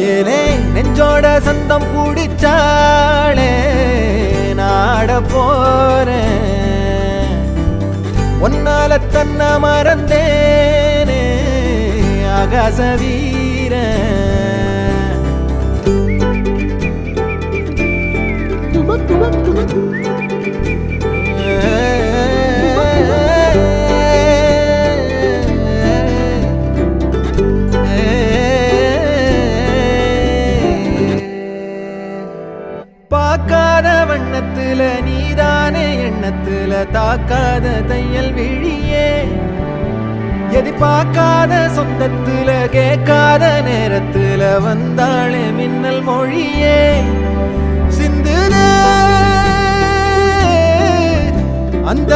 ஏலே நெஞ்சோட சந்தம் பிடிச்சாளே நாட போறேன் ஒன்னால தன்னை மறந்தேனே ஆகாச வீரன் பார்க்காத வண்ணத்துல நீதானே எண்ணத்துல தாக்காத தையல் விழியே எதிர்பார்க்காத சொந்தத்துல கேட்காத நேரத்துல வந்தாளே மின்னல் மொழியே சிந்துன அந்த